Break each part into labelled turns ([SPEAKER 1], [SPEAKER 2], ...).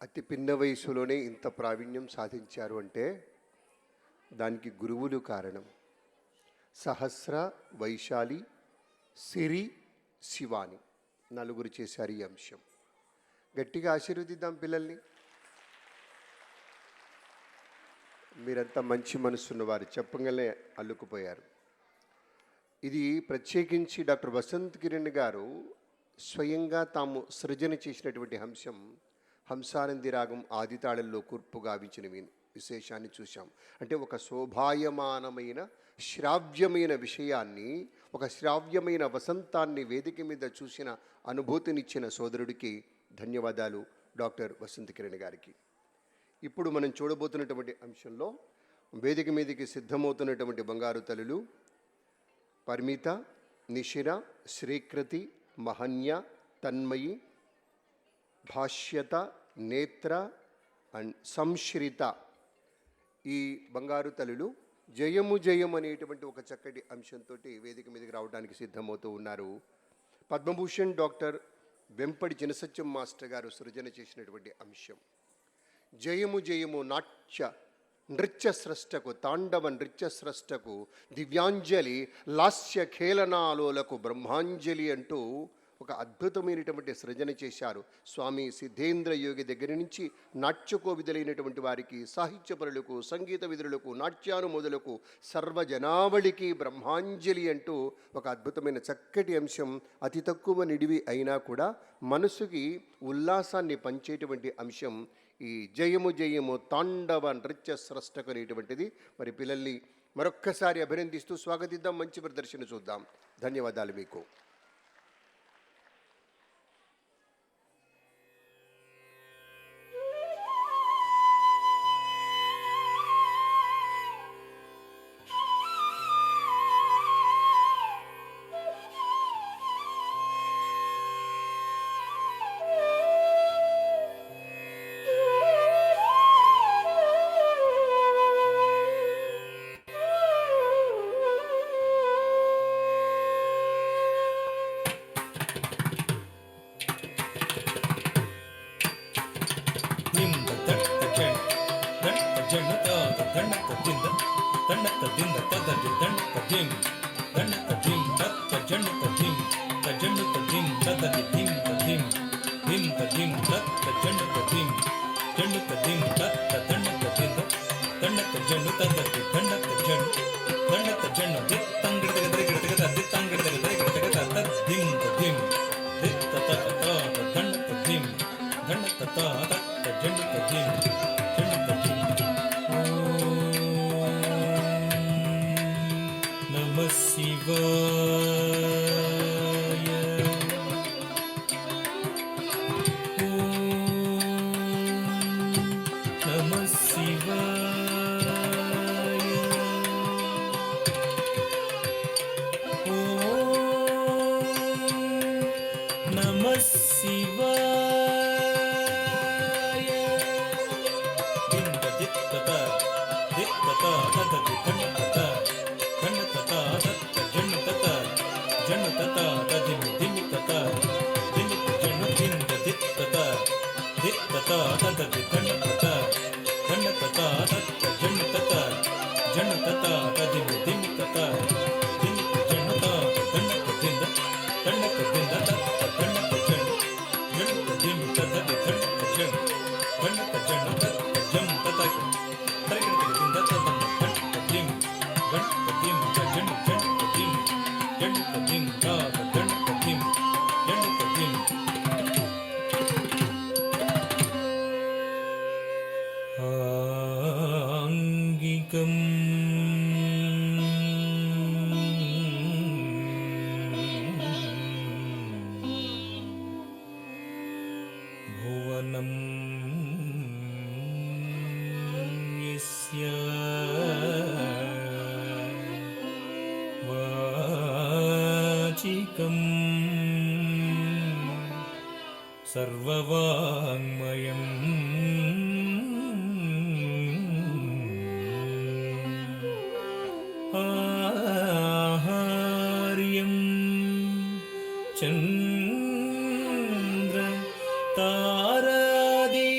[SPEAKER 1] అతి పిన్న వయసులోనే ఇంత ప్రావీణ్యం సాధించారు అంటే దానికి గురువులు కారణం. సహస్ర, వైశాలి, సిరి, శివాని నలుగురు చేశారు ఈ అంశం. గట్టిగా ఆశీర్వదిద్దాం పిల్లల్ని. మీరంతా మంచి మనసున్నవారు, చెప్పగానే అల్లుకుపోయారు. ఇది ప్రత్యేకించి డాక్టర్ వసంత్ కిరణ్ గారు స్వయంగా తాము సృజన చేసినటువంటి అంశం. హంసానంది రాగం ఆదితాళంలో కూర్పు గావించిన విశేషాన్ని చూశాం. అంటే ఒక శోభాయమానమైన శ్రావ్యమైన విషయాన్ని, ఒక శ్రావ్యమైన వసంతాన్ని వేదిక మీద చూసిన అనుభూతినిచ్చిన సోదరుడికి ధన్యవాదాలు డాక్టర్ వసంత్ కిరణ్ గారికి. ఇప్పుడు మనం చూడబోతున్నటువంటి అంశంలో వేదిక మీదకి సిద్ధమవుతున్నటువంటి బంగారు తల్లులు పరిమిత, నిశిర, శ్రీకృతి, మహన్య, తన్మయి, భాష్యత, నేత్ర అండ్ సంశ్రిత. ఈ బంగారు తల్లులు జయము జయం అనేటువంటి ఒక చక్కటి అంశంతో వేదిక మీదకి రావడానికి సిద్ధమవుతూ ఉన్నారు. పద్మభూషణ్ డాక్టర్ వెంపడి చినసత్యం మాస్టర్ గారు సృజన చేసినటువంటి అంశం జయము జయము. నృత్య స్రష్టకు, తాండవ నృత్య స్రష్టకు దివ్యాంజలి, లాస్య ఖేళనాలోలకు బ్రహ్మాంజలి అంటూ ఒక అద్భుతమైనటువంటి సృజన చేశారు. స్వామి సిద్ధేంద్ర యోగి దగ్గర నుంచి నాట్యకోవిదులైనటువంటి వారికి, సాహిత్యపరులకు, సంగీత విధులకు, నాట్యానుమోదులకు, సర్వజనావళికి బ్రహ్మాంజలి అంటూ ఒక అద్భుతమైన చక్కటి అంశం. అతి తక్కువ నిడివి అయినా కూడా మనసుకి ఉల్లాసాన్ని పంచేటువంటి అంశం ఈ జయము జయము తాండవ నృత్య స్రష్టకు అనేటువంటిది. మరి పిల్లల్ని మరొక్కసారి అభినందిస్తూ స్వాగతిద్దాం. మంచి ప్రదర్శన చూద్దాం. ధన్యవాదాలు మీకు.
[SPEAKER 2] Namah Shivaya. Namah Shivaya. Namah Shivaya. Dinda dittata, dittata, tata dittata. Tata tata janna tata janna tata tadim dim tata dim janna dim dit tata tata janna tata janna tata tata janna tata janna tata tadim dim tata dim janna tata janna dim janna dim tata janna dim tata janna janna tata jam tata tarikati dim tata dim Ganpatim, Ganpatim, Ganpatim, Ganpatim, Ganpatim. Angikam Bhuvanam Yasya Vachikam Sarvavangmayam Aharyam Chandra Taradi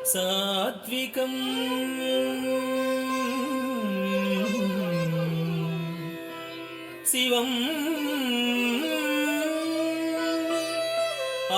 [SPEAKER 2] సాత్వికం శివం ఆ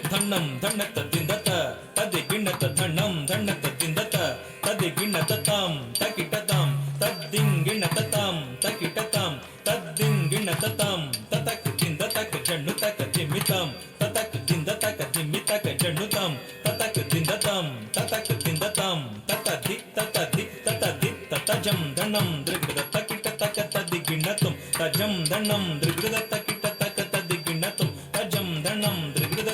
[SPEAKER 2] ధన్నం ధన్నత దిందత తది గిన్నత ధన్నం ధన్నత దిందత తది గిన్నత తాం తకిటతాం తద్దింగిణత తాం తకిటతాం తద్దింగిణత తాం తతక్ దిందతక జన్నుతక జిమ్మితాం తతక్ దిందతక జిమ్మితక జన్నుతాం తతక్ దిందతాం తతక్ దిందతాం తతది తతజం ధన్నం దృగృద తకిటతక తది గిన్నతం తజం ధన్నం దృగృద తకిటతక తది గిన్నతం తజం ధన్నం దృగృద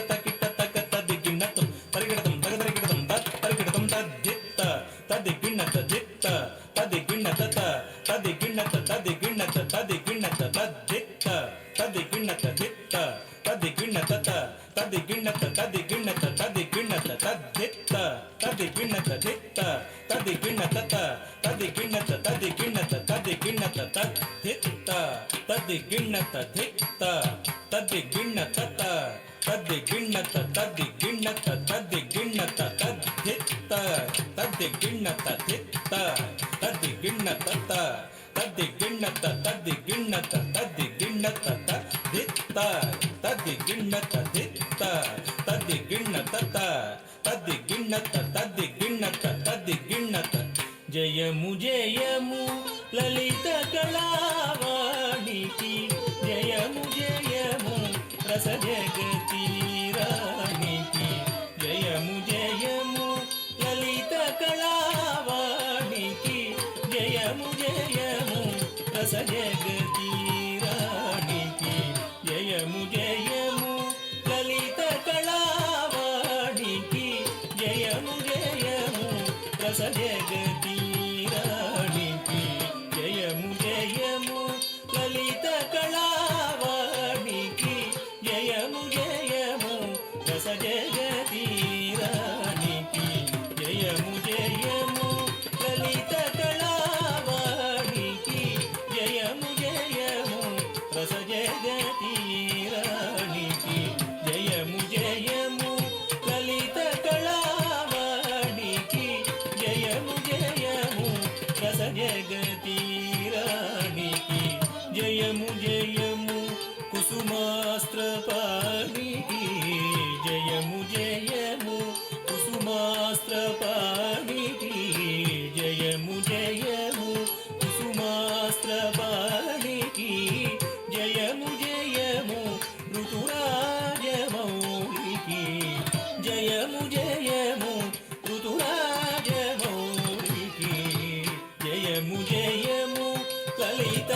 [SPEAKER 2] జయము జయము లలిత కళావాణికి జయము జయము రస జగతి రాణికి జయము జయము లలిత కళావాణికి జయము జయము రస జగతి రాణికి జయము జయము లలిత కళావాణికి జయము జయము రస జగతి రాణికి జయము జయము లలిత కళావాణికి జయము జయము రస జగతి రాణికి జయము జయము లలిత కళావాణికి జయము జయము రస జగతి రాణికి జయము జయము లలిత కళావాణికి జయము జయము రస జగతి రాణికి జయము జయము కుసుమాస్త్రపాణికి జయము జయము కుసుమాస్త్రపాణికి జయము జయము కుసుమాస్త్రపాణికి జయము జయము ఋతురాజమౌళికి జయము జయము ఋతురాజమౌళికి జయము జయము లలిత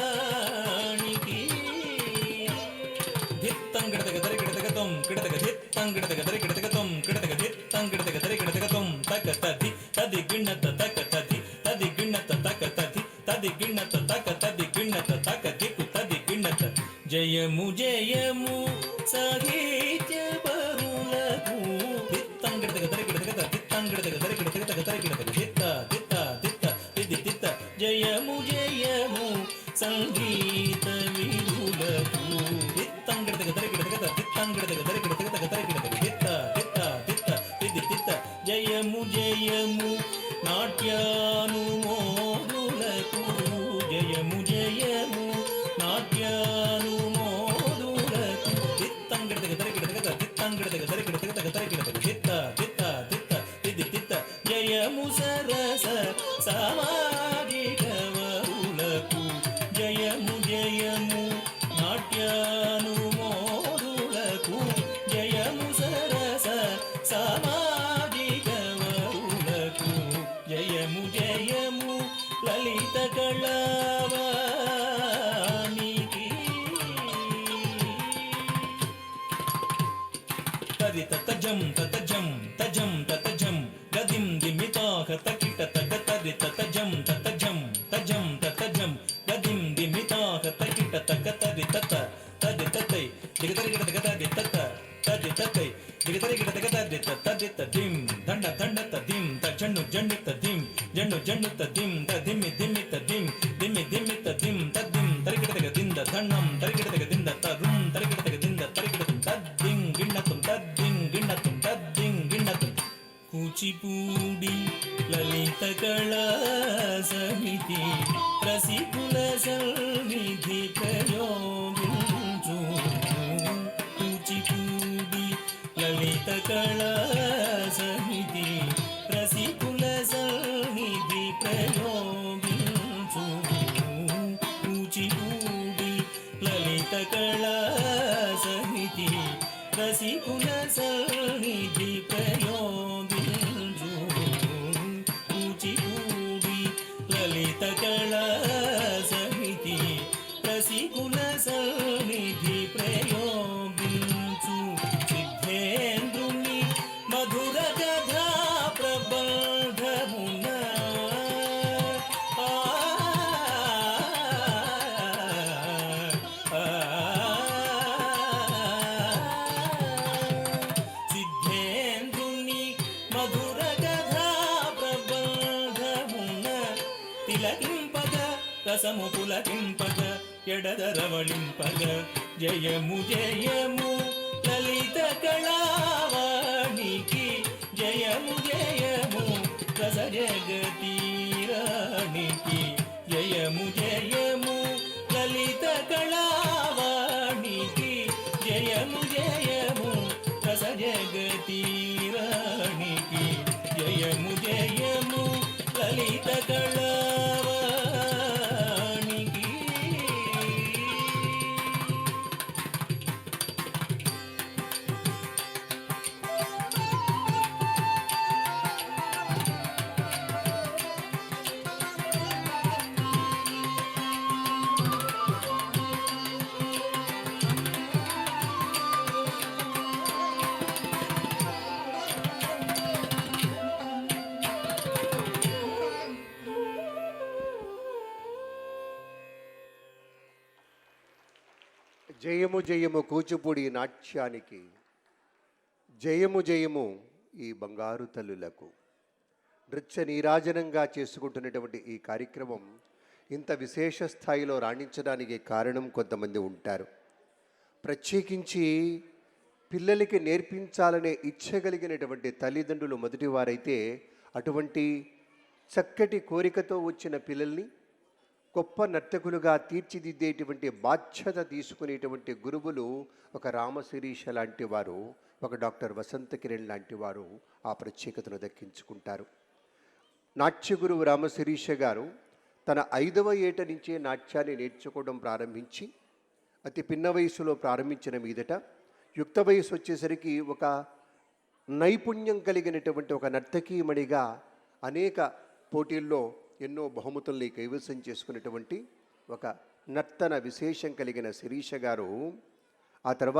[SPEAKER 2] కళావాణికి ధిత్తం గిడతగ దరి గిడతగతం గిడతగ ధిత్తం గిడతగ దరి గిడతగతం గిడతగ ధిత్తం గిడతగ దరి గిడతగతం తక తది తది గిన్నత తక తది తది గిన్నత తక తది తది గిన్నత తక తది గిన్నత తక దిక్కు తది గిన్నత జయము జయము సాహిత్య పరులకు ధిత్తం గిడతగ దరి గిడతగత ధిత్తం గిడతగ దరి గిడతగత దరి గిడతగ ధిత్త ధిత్త ధిత్త తిది తిత్త జయము జయము సంగీత విధులకు ధిత్తం గిడతగ దరి గిడతగత ధిత్తం గిడతగ దరి గిడతగత దరి గిడతగ ధిత్త ధిత్త ధిత్త తిది తిత్త జయము జయము నాట్యానుమోదులకు జయము జయము నాట్యానుమోదులకు ధిత్తం గిడతగ దరి గిడతగత ధిత్తం గిడతగ దరి గిడతగత దరి గిడతగ ధిత్త ధిత్త ధిత్త తిది తిత్త జయము సరస సామాజిక వరులకు జయము జయము నాట్యానుమోదులకు జయము సరస సామాజిక వరులకు జయము జయము లలిత కళావాణికి తది తతజం తతజం తజం తతజం గదిం దిమితాహ తకిట తగ తది తతజం తతజం తజం తతజం గదిం దిమితాహ తకిట తగ తది తత తది జన్నుత దిం తదిమి దిమిత దిం దిమి దిమిత దిం తద్దిం తరికిటగ దింద ధన్నం తరికిటగ దింద తరుం తరికిటగ దింద తరికిటగ తద్దిం గిన్నతుం తద్దిం గిన్నతుం తద్దిం గిన్నతుం కూచిపూడి లలిత కళా సమితి రసికుల సన్నిధి ప్రయోగించు కూచిపూడి లలిత కళా సమితి రసికుల సన్నిధి ప్రయోగించు కూచిపూడి లలిత కళా సమితి రసికుల సన్నిధి ప్రయోగించు కూచిపూడి లలిత కళా సమితి రసికుల సన్నిధి ప్రయోగించు సిద్ధేంద్రుని మధుర కథా ప్రబంధమున సిద్ధేంద్రుని మధుర కథా ప్రబంధమున తిలకింపగ రసము పులకింపగ ఎడదరవళింపగ జయము జయము లలిత కళావాణికి జయము జయము రస జగతీరానికి జయము జయము లలిత కళావాణికి జయము జయము రస జగతీరానికి జయము జయము లలిత కళావాణికి.
[SPEAKER 1] జయము జయము కూచిపూడి నాట్యానికి, జయము జయము ఈ బంగారు తల్లులకు. నృత్య నీరాజనంగా చేసుకుంటున్నటువంటి ఈ కార్యక్రమం ఇంత విశేష స్థాయిలో రాణించడానికి కారణం కొంతమంది ఉంటారు. ప్రత్యేకించి పిల్లలకి నేర్పించాలనే ఇచ్చ కలిగినటువంటి తల్లిదండ్రులు మొదటివారైతే అటువంటి చక్కటి కోరికతో వచ్చిన పిల్లల్ని గొప్ప నర్తకులుగా తీర్చిదిద్దేటువంటి బాధ్యత తీసుకునేటువంటి గురువులు ఒక రామశిరీష లాంటి వారు, ఒక డాక్టర్ వసంత కిరణ్ లాంటి వారు ఆ ప్రత్యేకతను దక్కించుకుంటారు. నాట్య గురువు రామశిరీష గారు తన 5వ ఏట నుంచే నాట్యాన్ని నేర్చుకోవడం ప్రారంభించి అతి పిన్న వయసులో ప్రారంభించిన మీదట యుక్త వయసు వచ్చేసరికి ఒక నైపుణ్యం కలిగినటువంటి ఒక నర్తకీమణిగా అనేక పోటీల్లో ఎన్నో బహుమతుల్ని కైవసం చేసుకున్నటువంటి ఒక నర్తన విశేషం కలిగిన శిరీష గారు ఆ తర్వాత